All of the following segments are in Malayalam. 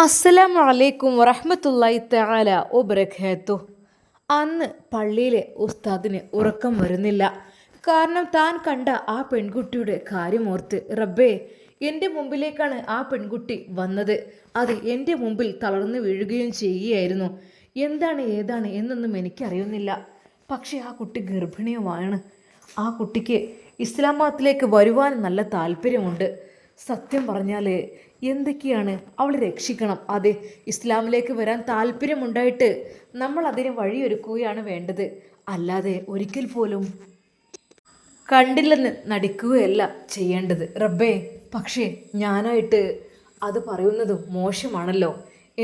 അസ്സലാമു അലൈക്കും വറഹ്മത്തുള്ളാഹി തആല വബറകാതുഹു. അന്ന് പള്ളിയിലെ ഉസ്താദിന് ഉറക്കം വരുന്നില്ല. കാരണം താൻ കണ്ട ആ പെൺകുട്ടിയുടെ കാര്യമോർത്ത്. റബ്ബേ, എൻ്റെ മുമ്പിലേക്കാണ് ആ പെൺകുട്ടി വന്നത്. അത് എൻ്റെ മുമ്പിൽ തളർന്നു വീഴുകയും ചെയ്യുകയായിരുന്നു. എന്താണ് ഏതാണ് എന്നൊന്നും എനിക്കറിയുന്നില്ല. പക്ഷേ ആ കുട്ടി ഗർഭിണിയുമാണ്. ആ കുട്ടിക്ക് ഇസ്ലാം മതത്തിലേക്ക് വരുവാൻ നല്ല താല്പര്യമുണ്ട്. സത്യം പറഞ്ഞാൽ എന്തൊക്കെയാണ് അവൾ രക്ഷിക്കണം. അതെ, ഇസ്ലാമിലേക്ക് വരാൻ താല്പര്യമുണ്ടായിട്ട് നമ്മൾ അതിന് വഴിയൊരുക്കുകയാണ് വേണ്ടത്. അല്ലാതെ ഒരിക്കൽ പോലും കണ്ടില്ലെന്ന് നടിക്കുകയല്ല ചെയ്യേണ്ടത്. റബ്ബേ, പക്ഷേ ഞാനായിട്ട് അത് പറയുന്നതും മോശമാണല്ലോ.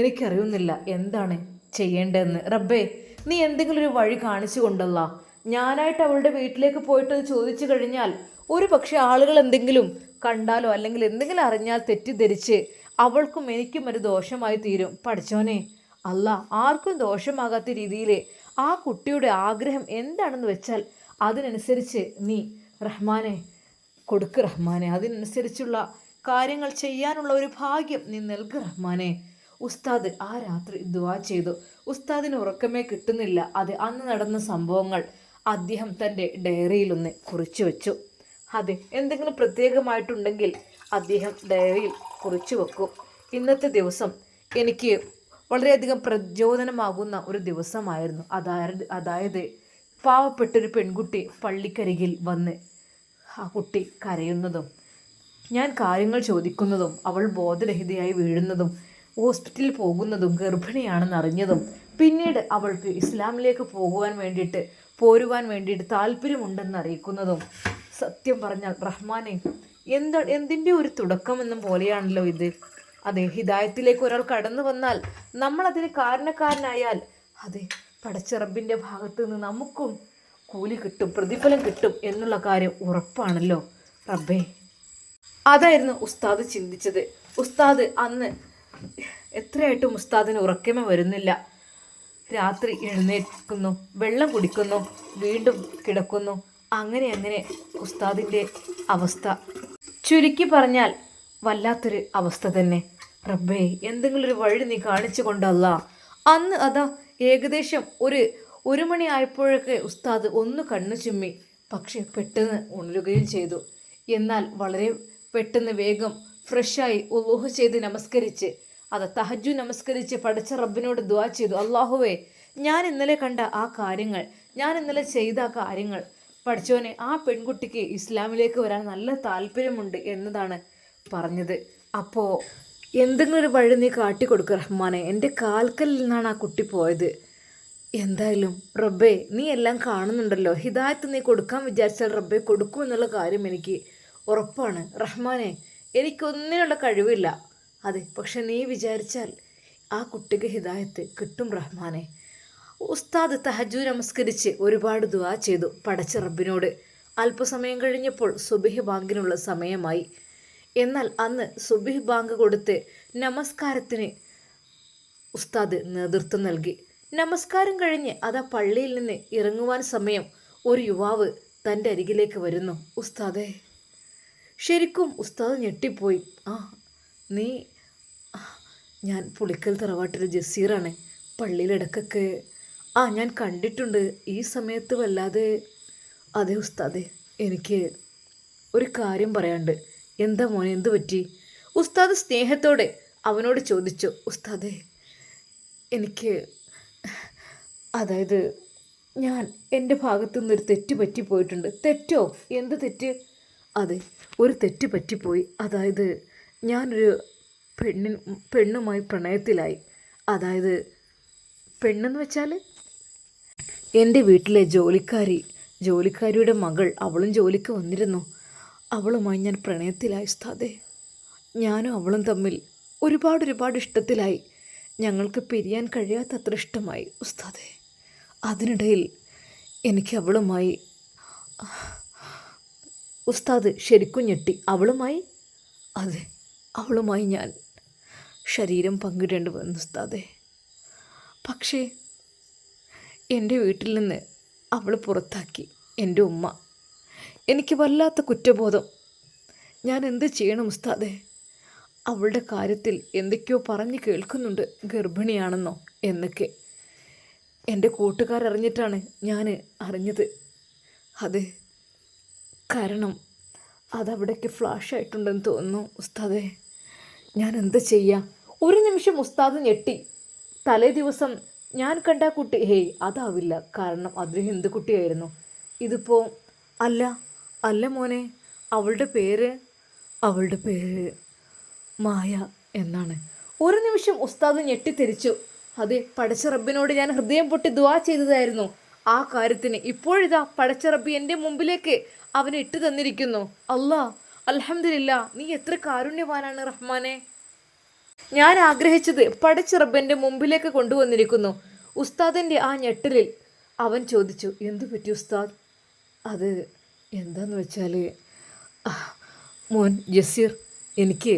എനിക്കറിയുന്നില്ല എന്താണ് ചെയ്യേണ്ടതെന്ന്. റബ്ബേ, നീ എന്തെങ്കിലും ഒരു വഴി കാണിച്ചു കൊണ്ടല്ല. ഞാനായിട്ട് അവളുടെ വീട്ടിലേക്ക് പോയിട്ട് ചോദിച്ചു കഴിഞ്ഞാൽ ഒരു പക്ഷേ ആളുകൾ എന്തെങ്കിലും കണ്ടാലോ അല്ലെങ്കിൽ എന്തെങ്കിലും അറിഞ്ഞാൽ തെറ്റിദ്ധരിച്ച് അവൾക്കും എനിക്കും ഒരു ദോഷമായി തീരും. പഠിച്ചോനെ, അല്ല ആർക്കും ദോഷമാകാത്ത രീതിയിൽ ആ കുട്ടിയുടെ ആഗ്രഹം എന്താണെന്ന് വെച്ചാൽ അതിനനുസരിച്ച് നീ റഹ്മാനെ കൊടുക്ക്. റഹ്മാനെ, അതിനനുസരിച്ചുള്ള കാര്യങ്ങൾ ചെയ്യാനുള്ള ഒരു ഭാഗ്യം നീ നൽകു റഹ്മാനെ. ഉസ്താദ് ആ രാത്രി ദുആ ചെയ്തു. ഉസ്താദിന് ഉറക്കമേ കിട്ടുന്നില്ല. അത് അന്ന് നടന്ന സംഭവങ്ങൾ അദ്ദേഹം തൻ്റെ ഡയറിയിലൊന്ന് കുറിച്ചു വെച്ചു. അതെ, എന്തെങ്കിലും പ്രത്യേകമായിട്ടുണ്ടെങ്കിൽ അദ്ദേഹം ഡയറിയിൽ കുറിച്ചു വെക്കും. ഇന്നത്തെ ദിവസം എനിക്ക് വളരെയധികം പ്രചോദനമാകുന്ന ഒരു ദിവസമായിരുന്നു. അതായത് പാവപ്പെട്ടൊരു പെൺകുട്ടി പള്ളിക്കരികിൽ വന്ന് ആ കുട്ടി കരയുന്നതും ഞാൻ കാര്യങ്ങൾ ചോദിക്കുന്നതും അവൾ ബോധരഹിതയായി വീഴുന്നതും ഹോസ്പിറ്റലിൽ പോകുന്നതും ഗർഭിണിയാണെന്ന് അറിഞ്ഞതും പിന്നീട് അവൾക്ക് ഇസ്ലാമിലേക്ക് പോരുവാൻ വേണ്ടിയിട്ട് താല്പര്യമുണ്ടെന്ന് അറിയിക്കുന്നതും. സത്യം പറഞ്ഞാൽ റഹ്മാനെ, എന്തിൻ്റെ ഒരു തുടക്കമെന്നും പോലെയാണല്ലോ ഇത്. അതെ, ഹിദായത്തിലേക്ക് ഒരാൾ കടന്നു വന്നാൽ നമ്മൾ അതിന് കാരണക്കാരനായാൽ അതെ, പടച്ച റബ്ബിൻ്റെ ഭാഗത്ത് നിന്ന് നമുക്കും കൂലി കിട്ടും, പ്രതിഫലം കിട്ടും എന്നുള്ള കാര്യം ഉറപ്പാണല്ലോ. റബ്ബേ, അതായിരുന്നു ഉസ്താദ് ചിന്തിച്ചത്. ഉസ്താദ് അന്ന് എത്രയായിട്ടും ഉസ്താദിന് ഉറക്കമേ വരുന്നില്ല. രാത്രി എഴുന്നേൽക്കുന്നു, വെള്ളം കുടിക്കുന്നു, വീണ്ടും കിടക്കുന്നു. അങ്ങനെ ഉസ്താദിൻ്റെ അവസ്ഥ ചുരുക്കി പറഞ്ഞാൽ വല്ലാത്തൊരു അവസ്ഥ തന്നെ. റബ്ബേ, എന്തെങ്കിലും ഒരു വഴി നീ കാണിച്ചു കൊണ്ടല്ല. അന്ന് അതാ ഏകദേശം ഒരു മണി ആയപ്പോഴൊക്കെ ഉസ്താദ് ഒന്ന് കണ്ണു ചിമ്മി. പക്ഷെ പെട്ടെന്ന് ഉണരുകയും ചെയ്തു. എന്നാൽ വളരെ പെട്ടെന്ന് വേഗം ഫ്രഷായി ഉളൂഹ് ചെയ്ത് നമസ്കരിച്ച് തഹജ്ജുദ് നമസ്കരിച്ച് പഠിച്ച റബ്ബിനോട് ദുആ ചെയ്തു. അല്ലാഹുവേ, ഞാൻ ഇന്നലെ കണ്ട ആ കാര്യങ്ങൾ, ഞാൻ ഇന്നലെ ചെയ്ത ആ കാര്യങ്ങൾ പഠിച്ചോനെ, ആ പെൺകുട്ടിക്ക് ഇസ്ലാമിലേക്ക് വരാൻ നല്ല താല്പര്യമുണ്ട് എന്നതാണ് പറഞ്ഞത്. അപ്പോൾ എന്തെങ്കിലും ഒരു വഴി നീ കാട്ടിക്കൊടുക്കുക റഹ്മാനെ. എൻ്റെ കാൽക്കലിൽ നിന്നാണ് ആ കുട്ടി പോയത്. എന്തായാലും റബ്ബേ, നീ എല്ലാം കാണുന്നുണ്ടല്ലോ. ഹിദായത്ത് നീ കൊടുക്കാൻ വിചാരിച്ചാൽ റബ്ബേ കൊടുക്കുമെന്നുള്ള കാര്യം എനിക്ക് ഉറപ്പാണ്. റഹ്മാനെ, എനിക്കൊന്നിനുള്ള കഴിവില്ല. അതെ, പക്ഷെ നീ വിചാരിച്ചാൽ ആ കുട്ടിക്ക് ഹിദായത്ത് കിട്ടും റഹ്മാനെ. ഉസ്താദ് തഹജ്ജുദ് നമസ്കരിച്ച് ഒരുപാട് ദുആ ചെയ്തു പടച്ച റബ്ബിനോട്. അല്പസമയം കഴിഞ്ഞപ്പോൾ സുബ്ഹി ബാങ്കിനുള്ള സമയമായി. എന്നാൽ അന്ന് സുബ്ഹി ബാങ്ക് കൊടുത്ത് നമസ്കാരത്തിന് ഉസ്താദ് നേതൃത്വം നൽകി. നമസ്കാരം കഴിഞ്ഞ് പള്ളിയിൽ നിന്ന് ഇറങ്ങുവാൻ സമയം ഒരു യുവാവ് തൻ്റെ അരികിലേക്ക് വരുന്നു. ഉസ്താദേ, ശരിക്കും ഉസ്താദ് ഞെട്ടിപ്പോയി. നീ? ഞാൻ പുളിക്കൽ തറവാട്ടിലെ ജസീറാണ്. പള്ളിയിലിടക്കൊക്കെ ഞാൻ കണ്ടിട്ടുണ്ട്. ഈ സമയത്ത് വല്ലാതെ. അതെ ഉസ്താദേ, എനിക്ക് ഒരു കാര്യം പറയാനുണ്ട്. എന്താ മോനെ, എന്തു പറ്റി? ഉസ്താദ് സ്നേഹത്തോടെ അവനോട് ചോദിച്ചു. ഉസ്താദേ, എനിക്ക് അതായത് എൻ്റെ ഭാഗത്തു നിന്നൊരു തെറ്റ് പറ്റിപ്പോയിട്ടുണ്ട്. തെറ്റോ? എന്ത് തെറ്റ്? അതെ, ഒരു തെറ്റ് പറ്റിപ്പോയി. അതായത് ഞാനൊരു പെണ്ണുമായി പ്രണയത്തിലായി. അതായത് പെണ്ണെന്ന് വെച്ചാൽ എൻ്റെ വീട്ടിലെ ജോലിക്കാരിയുടെ മകൾ, അവളും ജോലിക്ക് വന്നിരുന്നു. അവളുമായി ഞാൻ പ്രണയത്തിലായി ഉസ്താദേ. ഞാനും അവളും തമ്മിൽ ഒരുപാട് ഇഷ്ടത്തിലായി. ഞങ്ങൾക്ക് പിരിയാൻ കഴിയാത്തത്ര ഇഷ്ടമായി ഉസ്താദേ. അതിനിടയിൽ എനിക്ക് അവളുമായി. ഉസ്താദ് ശരിക്കും ഞെട്ടി. അവളുമായി? അതെ, അവളുമായി ഞാൻ ശരീരം പങ്കിടേണ്ടി വന്നു ഉസ്താദേ. പക്ഷേ എൻ്റെ വീട്ടിൽ നിന്ന് അവൾ പുറത്താക്കി എൻ്റെ ഉമ്മ. എനിക്ക് വല്ലാത്ത കുറ്റബോധം. ഞാൻ എന്ത് ചെയ്യണം ഉസ്താദേ? അവളുടെ കാര്യത്തിൽ എന്തൊക്കെയോ പറഞ്ഞു കേൾക്കുന്നുണ്ട്, ഗർഭിണിയാണെന്നോ എന്നൊക്കെ. എൻ്റെ കൂട്ടുകാരറിഞ്ഞിട്ടാണ് ഞാൻ അറിഞ്ഞത്. അത് കാരണം അതവിടേക്ക് ഫ്ലാഷായിട്ടുണ്ടെന്ന് തോന്നുന്നു ഉസ്താദേ. ഞാൻ എന്താ ചെയ്യുക? ഒരു നിമിഷം ഉസ്താദ് ഞെട്ടി. തലേ ദിവസം ഞാൻ കണ്ട കുട്ടി അതാവില്ല, കാരണം അതൊരു ഹിന്ദു കുട്ടിയായിരുന്നു. ഇതിപ്പോൾ അല്ല അല്ല മോനെ, അവളുടെ പേര് മായ എന്നാണ്. ഒരു നിമിഷം ഉസ്താദ് ഞെട്ടിത്തിരിച്ചു. അതെ, പടച്ച റബ്ബിനോട് ഞാൻ ഹൃദയം പൊട്ടി ദുആ ചെയ്തതായിരുന്നു ആ കാര്യത്തിന്. ഇപ്പോഴിതാ പടച്ച റബ്ബി എൻ്റെ മുമ്പിലേക്ക് അവനെ ഇട്ട് തന്നിരിക്കുന്നു. അല്ലാ, അൽഹംദുലില്ലാ, നീ എത്ര കാരുണ്യവാനാണ് റഹ്മാനെ. ഞാൻ ആഗ്രഹിച്ചത് പടച്ച റബ്ബിൻ്റെ മുമ്പിലേക്ക് കൊണ്ടുവന്നിരിക്കുന്നു. ഉസ്താദിൻ്റെ ആ ഞെട്ടലിൽ അവൻ ചോദിച്ചു, എന്തു പറ്റി ഉസ്താദ്? അത് എന്താന്ന് വെച്ചാൽ, മോൻ ജസീർ, എനിക്ക്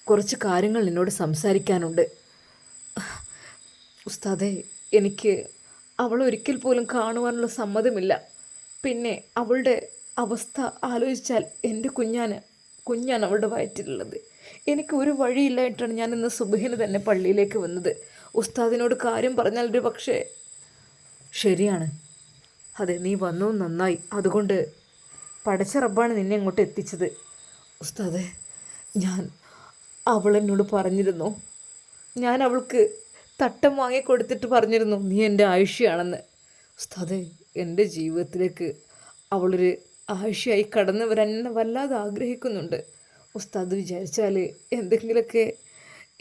കുറച്ച് കാര്യങ്ങൾ നിന്നോട് സംസാരിക്കാനുണ്ട്. ഉസ്താദേ, എനിക്ക് അവളൊരിക്കൽ പോലും കാണുവാനുള്ള സമ്മതമില്ല. പിന്നെ അവളുടെ അവസ്ഥ ആലോചിച്ചാൽ എൻ്റെ കുഞ്ഞാണ് അവളുടെ വയറ്റിലുള്ളത്. എനിക്ക് ഒരു വഴിയില്ലായിട്ടാണ് ഞാൻ ഇന്ന് സുബഹിന് തന്നെ പള്ളിയിലേക്ക് വന്നത്. ഉസ്താദിനോട് കാര്യം പറഞ്ഞാൽ ഒരു പക്ഷേ. ശരിയാണ്, അതെ, നീ വന്നു നന്നായി. അതുകൊണ്ട് പടച്ച റബ്ബാണ് നിന്നെ അങ്ങോട്ട് എത്തിച്ചത്. ഉസ്താദേ, അവളെന്നോട് പറഞ്ഞിരുന്നു, ഞാൻ അവൾക്ക് തട്ടം വാങ്ങിക്കൊടുത്തിട്ട് പറഞ്ഞിരുന്നു നീ എൻ്റെ ആയിഷയാണെന്ന്. ഉസ്താദേ, എൻ്റെ ജീവിതത്തിലേക്ക് അവളൊരു ആയിഷയായി കടന്നു വരാൻ എന്നെ വല്ലാതെ ആഗ്രഹിക്കുന്നുണ്ട്. ഉസ്താദ് വിചാരിച്ചാൽ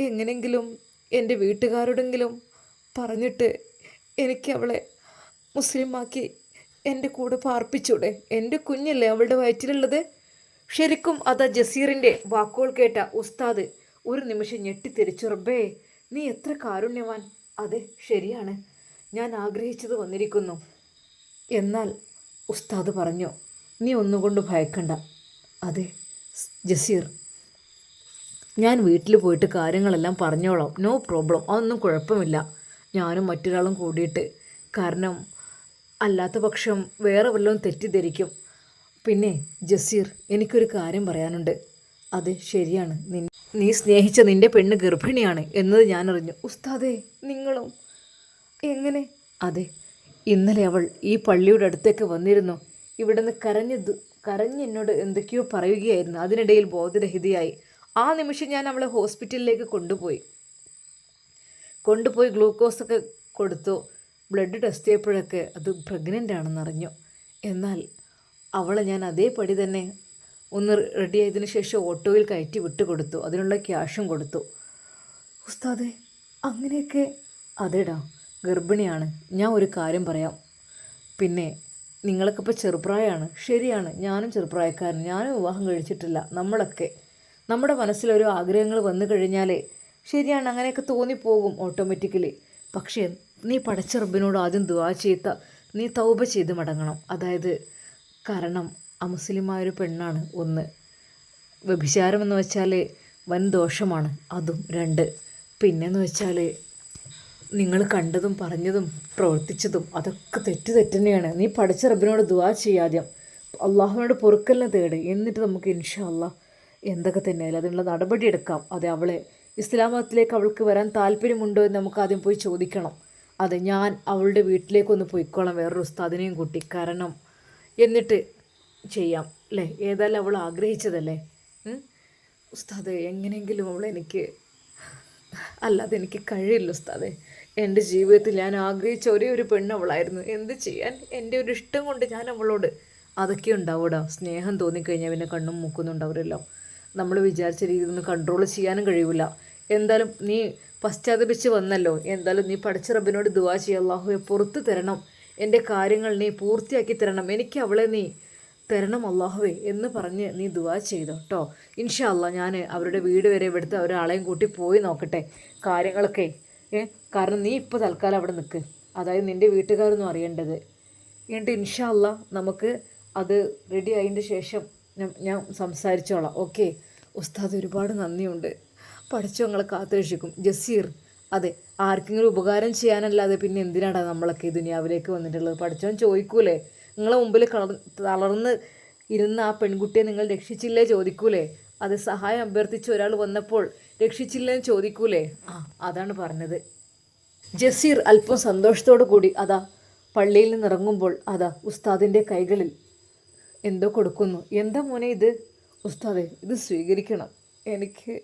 എങ്ങനെങ്കിലും എൻ്റെ വീട്ടുകാരോടെങ്കിലും പറഞ്ഞിട്ട് എനിക്ക് അവളെ മുസ്ലിമാക്കി എൻ്റെ കൂടെ പാർപ്പിച്ചൂടെ? എൻ്റെ കുഞ്ഞല്ലേ അവളുടെ വയറ്റിലുള്ളത്. ശരിക്കും അതാ ജസീറിൻ്റെ വാക്കുകൾ കേട്ട ഉസ്താദ് ഒരു നിമിഷം ഞെട്ടിത്തിരിച്ചു. റബ്ബേ, നീ എത്ര കാരുണ്യവാൻ. അതെ, ശരിയാണ്, ഞാൻ ആഗ്രഹിച്ചത് വന്നിരിക്കുന്നു. എന്നാൽ ഉസ്താദ് പറഞ്ഞു, നീ ഒന്നുകൊണ്ട് ഭയക്കണ്ട. അതെ ജസീർ, ഞാൻ വീട്ടിൽ പോയിട്ട് കാര്യങ്ങളെല്ലാം പറഞ്ഞോളാം, നോ പ്രോബ്ലം, അതൊന്നും കുഴപ്പമില്ല. ഞാനും മറ്റൊരാളും കൂടിയിട്ട്. കാരണം അല്ലാത്ത പക്ഷം വേറെ വല്ലതും തെറ്റിദ്ധരിക്കും. പിന്നെ ജസീർ, എനിക്കൊരു കാര്യം പറയാനുണ്ട്. അതെ, ശരിയാണ്, നീ സ്നേഹിച്ച നിൻ്റെ പെണ്ണ് ഗർഭിണിയാണ് എന്നത് ഞാനറിഞ്ഞു. ഉസ്താദേ, നിങ്ങളും എങ്ങനെ? അതെ, ഇന്നലെ അവൾ ഈ പള്ളിയുടെ അടുത്തേക്ക് വന്നിരുന്നു. ഇവിടെ നിന്ന് കരഞ്ഞ് എന്നോട് എന്തൊക്കെയോ പറയുകയായിരുന്നു. അതിനിടയിൽ ബോധരഹിതയായി. ആ നിമിഷം ഞാൻ അവളെ ഹോസ്പിറ്റലിലേക്ക് കൊണ്ടുപോയി ഗ്ലൂക്കോസൊക്കെ കൊടുത്തു. ബ്ലഡ് ടെസ്റ്റ് ചെയ്തപ്പോഴൊക്കെ അത് പ്രഗ്നൻ്റ് ആണെന്നറിഞ്ഞു. എന്നാൽ അവളെ ഞാൻ അതേപടി തന്നെ ഒന്ന് റെഡി ആയതിനു ശേഷം ഓട്ടോയിൽ കയറ്റി വിട്ടുകൊടുത്തു. അതിനുള്ള ക്യാഷും കൊടുത്തു. ഉസ്താദേ, അങ്ങനെയൊക്കെ? അതേടാ, ഗർഭിണിയാണ്. ഞാൻ ഒരു കാര്യം പറയാം. പിന്നെ നിങ്ങളൊക്കെ ഇപ്പോൾ ചെറുപ്രായമാണ്. ശരിയാണ്, ഞാനും ചെറുപ്രായക്കാരൻ. ഞാനും വിവാഹം കഴിച്ചിട്ടില്ല. നമ്മുടെ മനസ്സിലൊരു ആഗ്രഹങ്ങൾ വന്നു കഴിഞ്ഞാൽ ശരിയാണ്, അങ്ങനെയൊക്കെ തോന്നിപ്പോകും ഓട്ടോമാറ്റിക്കലി. പക്ഷേ നീ പടച്ച റബ്ബിനോട് ആദ്യം ദുആ ചെയ്ത, നീ തൗബ ചെയ്ത് മടങ്ങണം. അതായത്, കാരണം അമുസ്ലിമായൊരു പെണ്ണാണ്. 1, വ്യഭിചാരം എന്ന് വെച്ചാൽ വൻ ദോഷമാണ്. അതും 2, പിന്നെന്ന് വെച്ചാൽ നിങ്ങൾ കണ്ടതും പറഞ്ഞതും പ്രവർത്തിച്ചതും അതൊക്കെ തെറ്റ് തന്നെയാണ്. നീ പടച്ച റബ്ബിനോട് ദുആ ചെയ്യാദ്യം, അള്ളാഹുവിനോട് പൊറുക്കലിനെ തേട്. എന്നിട്ട് നമുക്ക് ഇൻഷാ അല്ലാഹ് എന്തൊക്കെ തന്നെയായാലും അതിനുള്ള നടപടി എടുക്കാം. അതെ, അവളെ ഇസ്ലാം മതത്തിലേക്ക് അവൾക്ക് വരാൻ താല്പര്യമുണ്ടോ എന്ന് നമുക്ക് ആദ്യം പോയി ചോദിക്കണം. അതെ, ഞാൻ അവളുടെ വീട്ടിലേക്കൊന്ന് പോയിക്കോളാം വേറൊരു ഉസ്താദിനെയും കൂട്ടി. കാരണം എന്നിട്ട് ചെയ്യാം അല്ലേ? ഏതായാലും അവൾ ആഗ്രഹിച്ചതല്ലേ. ഉസ്താദെ, എങ്ങനെയെങ്കിലും അല്ലാതെ എനിക്ക് കഴിയില്ല ഉസ്താദെ. എൻ്റെ ജീവിതത്തിൽ ഞാൻ ആഗ്രഹിച്ച ഒരേ ഒരു പെണ്ണ് അവളായിരുന്നു. എന്ത് ചെയ്യാൻ? എൻ്റെ ഒരു ഇഷ്ടം കൊണ്ട് ഞാൻ അവളോട്. അതൊക്കെ ഉണ്ടാവൂടാ, സ്നേഹം തോന്നിക്കഴിഞ്ഞാൽ പിന്നെ കണ്ണും മൂക്കുന്നുണ്ടാവരല്ലോ. നമ്മൾ വിചാരിച്ച രീതിയിൽ നിന്ന് കൺട്രോൾ ചെയ്യാനും കഴിയില്ല. എന്തായാലും നീ പശ്ചാത്തപിച്ച് വന്നല്ലോ. എന്തായാലും നീ പടച്ച റബ്ബിനോട് ദുആ ചെയ്യുക, അല്ലാഹുവേ പുറത്ത് തരണം, എൻ്റെ കാര്യങ്ങൾ നീ പൂർത്തിയാക്കി തരണം, എനിക്ക് അവളെ നീ തരണം അല്ലാഹുവേ എന്ന് പറഞ്ഞ് നീ ദുആ ചെയ്തോ കേട്ടോ. ഇൻഷാ അല്ലാഹ് ഞാൻ അവരുടെ വീട് വരെ ഇവിടുത്തെ ഒരാളെയും കൂട്ടി പോയി നോക്കട്ടെ കാര്യങ്ങളൊക്കെ. കാരണം നീ ഇപ്പോൾ തൽക്കാലം അവിടെ നിൽക്ക്, അതായത് നിൻ്റെ വീട്ടുകാരൊന്നും അറിയേണ്ടത്. എന്നിട്ട് ഇൻഷാ അല്ലാഹ് നമുക്ക് അത് റെഡി ആയതിൻ്റെ ശേഷം ഞാൻ സംസാരിച്ചോളാം. ഓക്കെ ഉസ്താദ്, ഒരുപാട് നന്ദിയുണ്ട്. പഠിച്ചവങ്ങളെ കാത്തുരക്ഷിക്കും. ജസീർ, അതെ, ആർക്കെങ്കിലും ഉപകാരം ചെയ്യാനല്ലാതെ പിന്നെ എന്തിനാടാ നമ്മളൊക്കെ ഈ ദുനിയാവിലേക്ക് വന്നിട്ടുള്ളത്? പഠിച്ചവൻ ചോദിക്കൂലേ, നിങ്ങളെ മുമ്പിൽ തളർന്ന് ഇരുന്ന ആ പെൺകുട്ടിയെ നിങ്ങൾ രക്ഷിച്ചില്ലേ ചോദിക്കൂലേ? അത് സഹായം അഭ്യർത്ഥിച്ച് ഒരാൾ വന്നപ്പോൾ രക്ഷിച്ചില്ലെന്ന് ചോദിക്കൂലേ, അതാണ് പറഞ്ഞത്. ജസീർ അല്പം സന്തോഷത്തോടു കൂടി അതാ പള്ളിയിൽ നിന്നിറങ്ങുമ്പോൾ അതാ ഉസ്താദിൻ്റെ കൈകളിൽ എന്തോ കൊടുക്കുന്നു. എന്താ മോനെ ഇത്? ഉസ്താദെ, ഇത് സ്വീകരിക്കണം, എനിക്ക്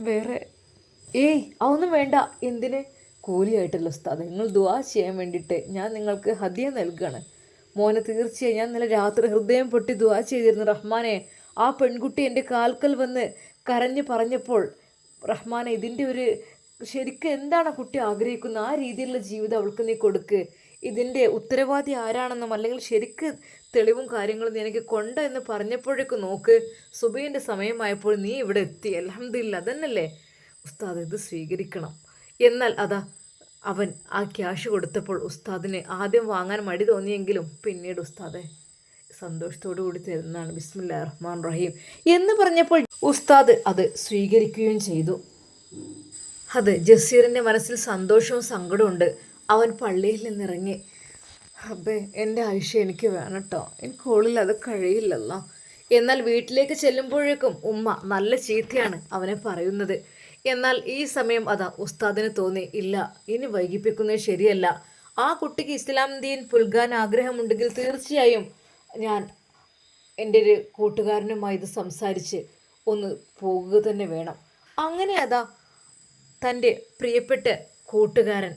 വേറെ അതൊന്നും വേണ്ട. എന്തിന്? കൂലിയായിട്ടല്ല ഉസ്താദെ, നിങ്ങൾ ദുആ ചെയ്യാൻ വേണ്ടിയിട്ട് ഞാൻ നിങ്ങൾക്ക് ഹദിയ നൽകുകയാണ് മോനെ. തീർച്ചയായും ഞാൻ ഇന്നലെ രാത്രി ഹൃദയം പൊട്ടി ദുആ ചെയ്തിരുന്നു, റഹ്മാനെ ആ പെൺകുട്ടി എൻ്റെ കാൽക്കൽ വന്ന് കരഞ്ഞു പറഞ്ഞപ്പോൾ റഹ്മാനെ ഇതിൻ്റെ ഒരു ശരിക്കും എന്താണ് കുട്ടി ആഗ്രഹിക്കുന്നത് ആ രീതിയിലുള്ള ജീവിതം അവൾക്ക് നീ കൊടുക്ക്. ഇതിൻ്റെ ഉത്തരവാദി ആരാണെന്നും അല്ലെങ്കിൽ ശരിക്ക് തെളിവും കാര്യങ്ങളും നീ എനിക്ക് കൊണ്ട എന്ന് പറഞ്ഞപ്പോഴേക്കും നോക്ക്, സുബഹിൻ്റെ സമയമായപ്പോൾ നീ ഇവിടെ എത്തി. അൽഹംദുലില്ലാ, അതന്നല്ലേ ഉസ്താദ്, ഇത് സ്വീകരിക്കണം. എന്നാൽ അതാ അവൻ ആ ക്യാഷ് കൊടുത്തപ്പോൾ ഉസ്താദിന് ആദ്യം വാങ്ങാൻ മടി തോന്നിയെങ്കിലും പിന്നീട് ഉസ്താദെ സന്തോഷത്തോടു കൂടി തരുന്നതാണ്. ബിസ്മില്ലാഹിർ റഹ്മാനിർ റഹീം എന്ന് പറഞ്ഞപ്പോൾ ഉസ്താദ് അത് സ്വീകരിക്കുകയും ചെയ്തു. അത് ജസീറിൻ്റെ മനസ്സിൽ സന്തോഷവും സങ്കടവും ഉണ്ട്. അവൻ പള്ളിയിൽ നിന്നിറങ്ങി, അബ്ബേ എൻ്റെ ആയുഷ്യം എനിക്ക് വേണം കേട്ടോ, എനിക്ക് ഓളിൽ അത് കഴിയില്ലല്ലോ. എന്നാൽ വീട്ടിലേക്ക് ചെല്ലുമ്പോഴേക്കും ഉമ്മ നല്ല ചീത്തയാണ് അവനെ പറയുന്നത്. എന്നാൽ ഈ സമയം അതാ ഉസ്താദിന് തോന്നി, ഇല്ല ഇനി വൈകിപ്പിക്കുന്നത് ശരിയല്ല. ആ കുട്ടിക്ക് ഇസ്ലാം ദീൻ പുൽകാൻ ആഗ്രഹമുണ്ടെങ്കിൽ തീർച്ചയായും ഞാൻ എൻ്റെ ഒരു കൂട്ടുകാരനുമായി ഇത് സംസാരിച്ച് ഒന്ന് പോകുക തന്നെ വേണം. അങ്ങനെ അതാ തൻ്റെ പ്രിയപ്പെട്ട കൂട്ടുകാരൻ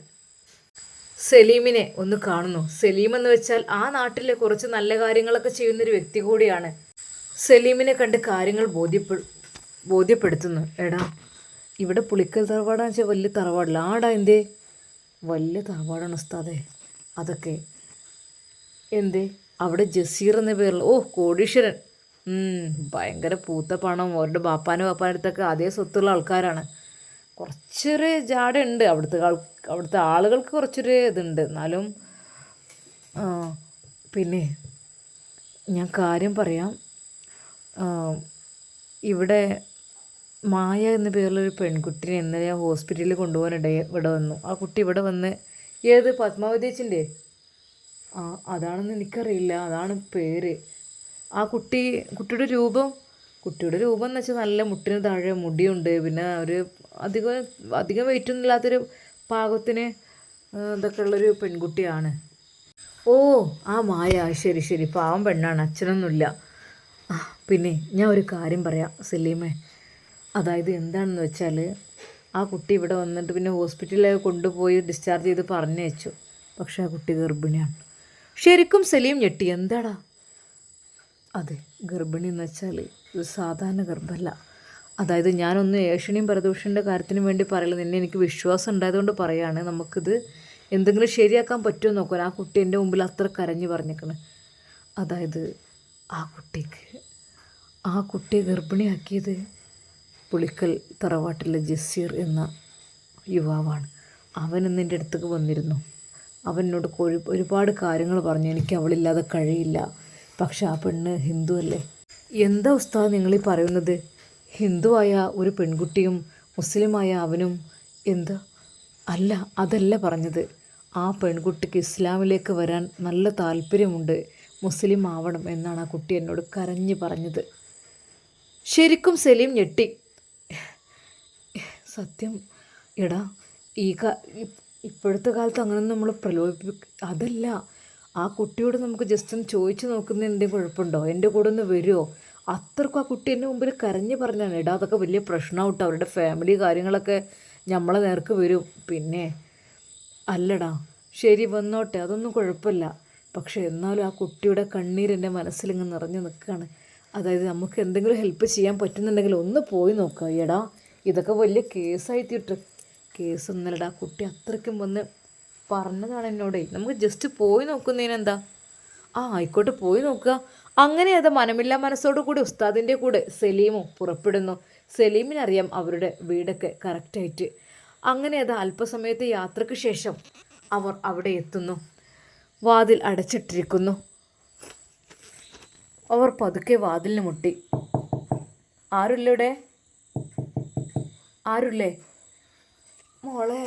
സലീമിനെ ഒന്ന് കാണുന്നു. സലീം എന്ന് വെച്ചാൽ ആ നാട്ടിലെ കുറച്ച് നല്ല കാര്യങ്ങളൊക്കെ ചെയ്യുന്നൊരു വ്യക്തി കൂടിയാണ്. സലീമിനെ കണ്ട് കാര്യങ്ങൾ ബോധ്യപ്പെടുത്തുന്നു. എടാ, ഇവിടെ പുളിക്കൽ തറവാടാന്ന് വെച്ചാൽ വലിയ തറവാടില്ല. ആടാ എന്തേ? വലിയ തറവാടാണ് ഉസ്താദേ. അതൊക്കെ എന്തേ? അവിടെ ജസീർ എന്ന പേരിൽ കോടീശ്വരൻ, ഭയങ്കര പൂത്ത പണം, അവരുടെ ബാപ്പാൻ്റെ അടുത്തൊക്കെ അതേ സ്വത്തുള്ള ആൾക്കാരാണ്. കുറച്ചൊരു ജാടുണ്ട് അവിടുത്തെ ആളുകൾക്ക്, കുറച്ചൊരു ഇതുണ്ട്. എന്നാലും പിന്നെ ഞാൻ കാര്യം പറയാം, ഇവിടെ മായ എന്ന പേരിലൊരു പെൺകുട്ടിനെ ഇന്നലെ ഞാൻ ഹോസ്പിറ്റലിൽ കൊണ്ടുപോകാനിടയിൽ ഇവിടെ വന്നു. ആ കുട്ടി ഇവിടെ വന്ന് ഏത് പത്മാവതീച്ചിൻ്റെ അതാണെന്ന് എനിക്കറിയില്ല, അതാണ് പേര്. ആ കുട്ടിയുടെ രൂപം എന്ന് വെച്ചാൽ നല്ല മുട്ടിന് താഴെ മുടിയുണ്ട്, പിന്നെ ഒരു അധികം വെയിറ്റൊന്നും ഇല്ലാത്തൊരു പാകത്തിന് ഇതൊക്കെ ഉള്ളൊരു പെൺകുട്ടിയാണ്. ആ മായ, ശരി, പാവം പെണ്ണാണ്, അച്ഛനൊന്നുമില്ല. പിന്നെ ഞാൻ ഒരു കാര്യം പറയാം സലീമേ, അതായത് എന്താണെന്ന് വെച്ചാൽ ആ കുട്ടി ഇവിടെ വന്നിട്ട് പിന്നെ ഹോസ്പിറ്റലിൽ കൊണ്ടുപോയി ഡിസ്ചാർജ് ചെയ്ത് പറഞ്ഞയച്ചു. പക്ഷേ ആ കുട്ടി ഗർഭിണിയാണ്. ശരിക്കും സലീം ഞെട്ടി. എന്താടാ? അതെ, ഗർഭിണി എന്ന് വെച്ചാൽ ഇത് സാധാരണ ഗർഭമല്ല. അതായത് ഞാനൊന്ന് ഏഷണിയും പരദൂഷണിൻ്റെ കാര്യത്തിന് വേണ്ടി പറയില്ല, നിന്നെ എനിക്ക് വിശ്വാസം ഉണ്ടായതുകൊണ്ട് പറയാണ്. നമുക്കിത് എന്തെങ്കിലും ശരിയാക്കാൻ പറ്റുമോ നോക്കാൻ. ആ കുട്ടി എൻ്റെ മുമ്പിൽ അത്ര കരഞ്ഞു പറഞ്ഞേക്കണ്. അതായത് ആ കുട്ടിയെ ഗർഭിണിയാക്കിയത് പുളിക്കൽ തറവാട്ടിലെ ജസീർ എന്ന യുവാവാണ്. അവൻ ഇന്ന് എൻ്റെ അടുത്തേക്ക് വന്നിരുന്നു. അവൻ എന്നോട് ഒരുപാട് കാര്യങ്ങൾ പറഞ്ഞു. എനിക്ക് അവളില്ലാതെ കഴിയില്ല. പക്ഷെ ആ പെണ്ണ് ഹിന്ദു അല്ലേ. എന്താ ഉസ്താദ് നിങ്ങളീ പറയുന്നത്? ഹിന്ദുവായ ഒരു പെൺകുട്ടിയും മുസ്ലിമായ അവനും എന്താ? അല്ല, അതല്ല പറഞ്ഞത്. ആ പെൺകുട്ടിക്ക് ഇസ്ലാമിലേക്ക് വരാൻ നല്ല താല്പര്യമുണ്ട്, മുസ്ലിം ആവണം എന്നാണ് ആ കുട്ടി എന്നോട് കരഞ്ഞ് പറഞ്ഞത്. ശരിക്കും സലീം ഞെട്ടി. സത്യം എടാ, ഇപ്പോഴത്തെ കാലത്ത് അങ്ങനെ നമ്മൾ അതല്ല. ആ കുട്ടിയോട് നമുക്ക് ജസ്റ്റ് ഒന്ന് ചോദിച്ചു നോക്കുന്നതിന് എന്തെങ്കിലും കുഴപ്പമുണ്ടോ? എൻ്റെ കൂടെ ഒന്ന് വരുമോ? അത്രക്കും ആ കുട്ടി എൻ്റെ മുമ്പിൽ കരഞ്ഞ് പറഞ്ഞാണ്. എടാ, അതൊക്കെ വലിയ പ്രശ്നമാവട്ടെ, അവരുടെ ഫാമിലി കാര്യങ്ങളൊക്കെ നമ്മളെ നേർക്ക് വരും. പിന്നെ അല്ലടാ, ശരി വന്നോട്ടെ, അതൊന്നും കുഴപ്പമില്ല. പക്ഷേ എന്നാലും ആ കുട്ടിയുടെ കണ്ണീർ എൻ്റെ മനസ്സിലിങ്ങ് നിറഞ്ഞു നിൽക്കുകയാണ്. അതായത് നമുക്ക് എന്തെങ്കിലും ഹെൽപ്പ് ചെയ്യാൻ പറ്റുന്നുണ്ടെങ്കിൽ ഒന്ന് പോയി നോക്കുക. എടാ, ഇതൊക്കെ വലിയ കേസായിത്തിട്ട്. കേസൊന്നല്ലടാ, ആ കുട്ടി അത്രയ്ക്കും വന്ന് പറഞ്ഞതാണ് എന്നോടേ. നമുക്ക് ജസ്റ്റ് പോയി നോക്കുന്നതിനെന്താ? ആയിക്കോട്ടെ, പോയി നോക്കുക. അങ്ങനെ അത് മനമില്ലാ മനസ്സോടു കൂടി ഉസ്താദിൻ്റെ കൂടെ സലീമും പുറപ്പെടുന്നു. സലീമിനറിയാം അവരുടെ വീടൊക്കെ കറക്റ്റായിട്ട്. അങ്ങനെ അത് അല്പസമയത്തെ യാത്രയ്ക്ക് ശേഷം അവർ അവിടെ എത്തുന്നു. വാതിൽ അടച്ചിട്ടിരിക്കുന്നു. അവർ പതുക്കെ വാതിലിന് മുട്ടി. ആരുല്ലേ മോളെ?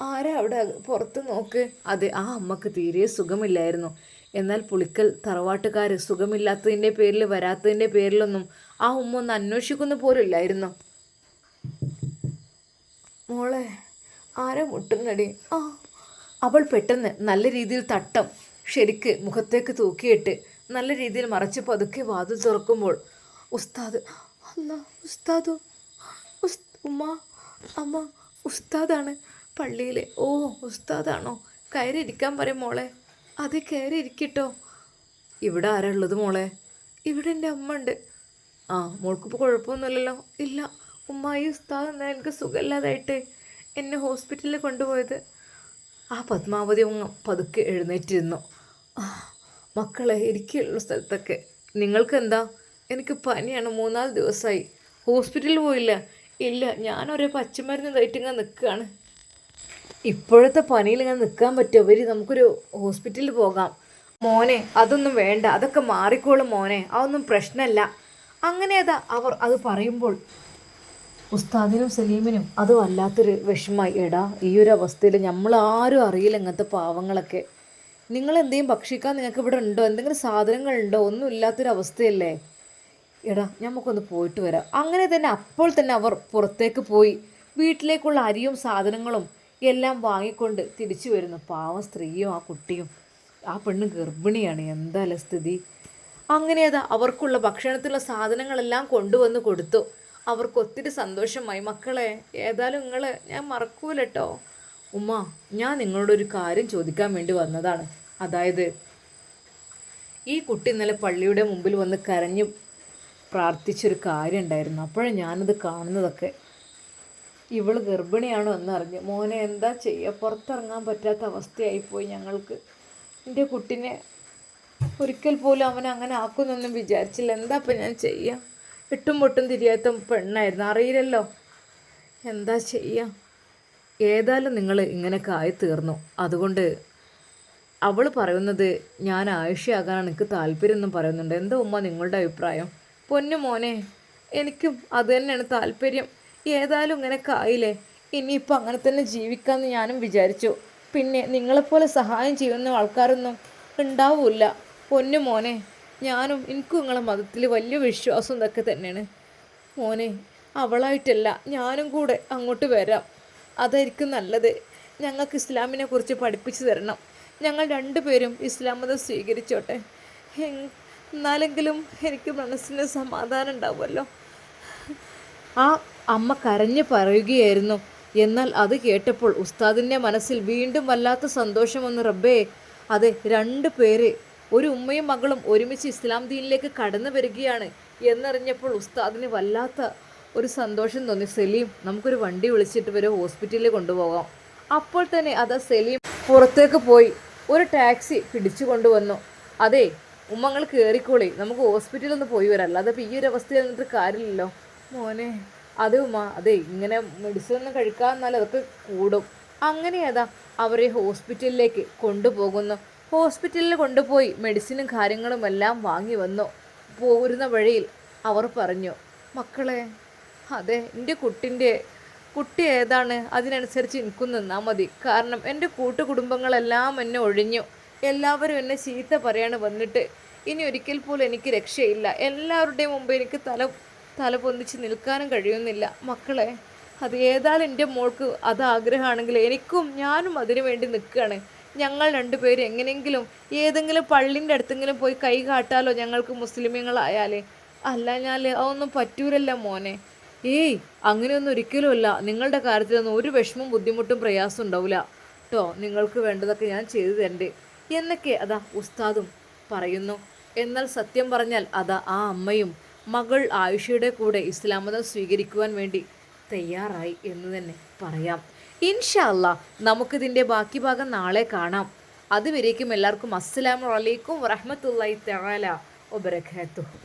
ആരാ അവിടെ? പുറത്ത് നോക്ക്. അതെ, ആ അമ്മക്ക് തീരെ സുഖമില്ലായിരുന്നു. എന്നാൽ പുളിക്കൽ തറവാട്ടുകാർ സുഖമില്ലാത്തതിൻ്റെ പേരിൽ വരാത്തതിൻ്റെ പേരിലൊന്നും ആ ഉമ്മ ഒന്ന് അന്വേഷിക്കുന്ന പോലും ഇല്ലായിരുന്നു. മോളെ ആരെ മുട്ടുന്നടി? ആ, അവൾ പെട്ടെന്ന് നല്ല രീതിയിൽ തട്ടം ശരിക്ക് മുഖത്തേക്ക് തൂക്കിയിട്ട് നല്ല രീതിയിൽ മറച്ച് പതുക്കെ വാതിൽ തുറക്കുമ്പോൾ ഉസ്താദ്. അല്ല ഉസ്താദോ? ഉമ്മ, അമ്മ, ഉസ്താദാണ് പള്ളിയിലെ. ഓ, ഉസ്താദാണോ? കയറി ഇരിക്കാൻ പറയും മോളെ. അതെ, കയറി ഇരിക്കട്ടോ. ഇവിടെ ആരാ ഉള്ളത് മോളെ? ഇവിടെ എൻ്റെ അമ്മ ഉണ്ട്. ആ, മോൾക്കിപ്പോൾ കുഴപ്പമൊന്നുമില്ലല്ലോ? ഇല്ല ഉമ്മ, ഈ ഉസ്താദ് എന്നാൽ എനിക്ക് സുഖമില്ലാതായിട്ട് എന്നെ ഹോസ്പിറ്റലിൽ കൊണ്ടുപോയത്. ആ പത്മാവതി പതുക്കെ എഴുന്നേറ്റിരുന്നു. മക്കളെ ഇരിക്കുള്ള സ്ഥലത്തൊക്കെ. നിങ്ങൾക്ക് എന്താ? എനിക്ക് പനിയാണ്, 3-4 ദിവസമായി. ഹോസ്പിറ്റലിൽ പോയില്ല? ഇല്ല, ഞാനൊരേ പച്ചമരുന്ന് കഴിച്ചിങ്ങനെ നിൽക്കുകയാണ്. ഇപ്പോഴത്തെ പനിയിൽ ഇങ്ങനെ നിൽക്കാൻ പറ്റുമോ? വരി, നമുക്കൊരു ഹോസ്പിറ്റലിൽ പോകാം. മോനെ അതൊന്നും വേണ്ട, അതൊക്കെ മാറിക്കോളും മോനെ, അതൊന്നും പ്രശ്നമല്ല. അങ്ങനെ അവർ അത് പറയുമ്പോൾ ഉസ്താദിനും സലീമിനും അത് വല്ലാത്തൊരു വിഷമായി. എടാ, ഈ ഒരു അവസ്ഥയിൽ നമ്മളാരും അറിയില്ല ഇങ്ങനത്തെ പാവങ്ങളൊക്കെ. നിങ്ങൾ എന്തെങ്കിലും ഭക്ഷിക്കാൻ നിങ്ങൾക്ക് ഇവിടെ ഉണ്ടോ? എന്തെങ്കിലും സാധനങ്ങളുണ്ടോ? ഒന്നും ഇല്ലാത്തൊരവസ്ഥയല്ലേ? എടാ, നമുക്കൊന്ന് പോയിട്ട് വരാം. അങ്ങനെ തന്നെ അപ്പോൾ തന്നെ അവർ പുറത്തേക്ക് പോയി വീട്ടിലേക്കുള്ള അരിയും സാധനങ്ങളും എല്ലാം വാങ്ങിക്കൊണ്ട് തിരിച്ചു വരുന്നു. പാവം സ്ത്രീയും ആ കുട്ടിയും. ആ പെണ്ണ് ഗർഭിണിയാണ്. എന്തായാലും സ്ഥിതി. അങ്ങനെ അവർക്കുള്ള ഭക്ഷണത്തിലുള്ള സാധനങ്ങളെല്ലാം കൊണ്ടുവന്ന് കൊടുത്തു. അവർക്ക് ഒത്തിരി സന്തോഷമായി. മക്കളെ, ഏതായാലും ഞാൻ മറക്കൂല കേട്ടോ. ഉമ്മ, ഞാൻ നിങ്ങളോടൊരു കാര്യം ചോദിക്കാൻ വേണ്ടി വന്നതാണ്. അതായത് ഈ കുട്ടി ഇന്നലെ പള്ളിയുടെ മുമ്പിൽ വന്ന് കരഞ്ഞു പ്രാർത്ഥിച്ചൊരു കാര്യം ഉണ്ടായിരുന്നു. അപ്പോഴാണ് ഞാനത് കാണുന്നതൊക്കെ. ഇവള് ഗർഭിണിയാണോ എന്നറിഞ്ഞു. മോനെ എന്താ ചെയ്യുക? പുറത്തിറങ്ങാൻ പറ്റാത്ത അവസ്ഥയായിപ്പോയി ഞങ്ങൾക്ക്. എൻ്റെ കുട്ടിനെ ഒരിക്കൽ പോലും അവൻ അങ്ങനെ ആക്കുമെന്നൊന്നും വിചാരിച്ചില്ല. എന്താ ഇപ്പം ഞാൻ ചെയ്യുക? എട്ടും പൊട്ടും തിരിയാത്ത പെണ്ണായിരുന്നു, അറിയില്ലല്ലോ. എന്താ ചെയ്യുക? ഏതായാലും നിങ്ങൾ ഇങ്ങനെയൊക്കെ ആയി തീർന്നു. അതുകൊണ്ട് അവൾ പറയുന്നത് ഞാൻ ആയുഷ്യാകാനാണ് എനിക്ക് താല്പര്യം എന്നും പറയുന്നുണ്ട്. എന്താ ഉമ്മ നിങ്ങളുടെ അഭിപ്രായം? പൊന്നു മോനെ, എനിക്കും അത് തന്നെയാണ് താല്പര്യം. ഏതായാലും ഇങ്ങനെയൊക്കെ ആയില്ലേ, ഇനിയിപ്പോൾ അങ്ങനെ തന്നെ ജീവിക്കാമെന്ന് ഞാനും വിചാരിച്ചു. പിന്നെ നിങ്ങളെപ്പോലെ സഹായം ചെയ്യുന്ന ആൾക്കാരൊന്നും ഉണ്ടാവില്ല. പൊന്നു മോനെ, എനിക്കും നിങ്ങളെ മതത്തിൽ വലിയ വിശ്വാസം ഇതൊക്കെ തന്നെയാണ് മോനെ. അവളായിട്ടല്ല, ഞാനും കൂടെ അങ്ങോട്ട് വരാം. അതായിരിക്കും നല്ലത്. ഞങ്ങൾക്ക് ഇസ്ലാമിനെ കുറിച്ച് പഠിപ്പിച്ചു തരണം. ഞങ്ങൾ രണ്ടുപേരും ഇസ്ലാം മതം സ്വീകരിച്ചോട്ടെ. എന്നാലെങ്കിലും എനിക്ക് മനസ്സിന് സമാധാനം ഉണ്ടാവുമല്ലോ. ആ അമ്മ കരഞ്ഞു പറയുകയായിരുന്നു. എന്നാൽ അത് കേട്ടപ്പോൾ ഉസ്താദിൻ്റെ മനസ്സിൽ വീണ്ടും വല്ലാത്ത സന്തോഷം വന്നു. റബ്ബേ, അതെ, 2 പേര്, ഒരു ഉമ്മയും മകളും ഒരുമിച്ച് ഇസ്ലാം ദീനിലേക്ക് കടന്നു വരികയാണ് എന്നറിഞ്ഞപ്പോൾ ഉസ്താദിന് വല്ലാത്ത ഒരു സന്തോഷം തോന്നി. സലീം, നമുക്കൊരു വണ്ടി വിളിച്ചിട്ട് വരെ ഹോസ്പിറ്റലിൽ കൊണ്ടുപോകാം. അപ്പോൾ തന്നെ സലീം പുറത്തേക്ക് പോയി ഒരു ടാക്സി പിടിച്ചു കൊണ്ടുവന്നു. അതെ ഉമ്മങ്ങൾ കയറിക്കോളി, നമുക്ക് ഹോസ്പിറ്റലിൽ ഒന്ന് പോയി വരാം. അല്ലാതെ ഈ ഒരു അവസ്ഥയിൽ നിന്നിട്ട് കാര്യമില്ലല്ലോ മോനെ. അതെ ഉമ്മ, അതെ, ഇങ്ങനെ മെഡിസിൻ ഒന്നും കഴിക്കാമെന്നാൽ അതൊക്കെ കൂടും. അങ്ങനെ അവരെ ഹോസ്പിറ്റലിലേക്ക് കൊണ്ടുപോകുന്നു. ഹോസ്പിറ്റലിൽ കൊണ്ടുപോയി മെഡിസിനും കാര്യങ്ങളും എല്ലാം വാങ്ങി വന്നു. പോരുന്ന വഴിയിൽ അവർ പറഞ്ഞു, മക്കളെ, അതെ, എൻ്റെ കുട്ടി ഏതാണ് അതിനനുസരിച്ച് എനിക്കും നിന്നാൽ മതി. കാരണം എൻ്റെ കൂട്ടുകുടുംബങ്ങളെല്ലാം എന്നെ ഒഴിഞ്ഞു. എല്ലാവരും എന്നെ ചീത്ത പറയാണ് വന്നിട്ട്. ഇനി ഒരിക്കൽ പോലും എനിക്ക് രക്ഷയില്ല. എല്ലാവരുടെയും മുമ്പ് എനിക്ക് തല പൊന്തിച്ച് നിൽക്കാനും കഴിയുന്നില്ല. മക്കളെ, അത് ഏതായാലും എൻ്റെ മോൾക്ക് അത് ആഗ്രഹമാണെങ്കിൽ ഞാനും അതിനു വേണ്ടി നിൽക്കുകയാണ്. ഞങ്ങൾ 2 പേരും എങ്ങനെയെങ്കിലും ഏതെങ്കിലും പള്ളിൻ്റെ അടുത്തെങ്കിലും പോയി കൈ കാട്ടാലോ ഞങ്ങൾക്ക് മുസ്ലിമീങ്ങളായാലേ. അല്ല ഞാൻ അതൊന്നും പറ്റൂലല്ലോ മോനെ. ഏയ്, അങ്ങനെയൊന്നും ഒരിക്കലുമല്ല. നിങ്ങളുടെ കാര്യത്തിലൊന്നും ഒരു വിഷമവും ബുദ്ധിമുട്ടും പ്രയാസം ഉണ്ടാവില്ല കേട്ടോ. നിങ്ങൾക്ക് വേണ്ടതൊക്കെ ഞാൻ ചെയ്തു തരണ്ടേ എന്നൊക്കെ ഉസ്താദും പറയുന്നു. എന്നാൽ സത്യം പറഞ്ഞാൽ ആ അമ്മയും മകൾ ആയിഷയുടെ കൂടെ ഇസ്ലാം മതം സ്വീകരിക്കുവാൻ വേണ്ടി തയ്യാറായി എന്ന് തന്നെ പറയാം. ഇൻഷാ അല്ലാഹ് നമുക്കിതിൻ്റെ ബാക്കി ഭാഗം നാളെ കാണാം. അതുവരേക്കും എല്ലാവർക്കും അസ്സലാമു അലൈക്കും വറഹ്മത്തുള്ളാഹി തആല വബറകാതുഹു.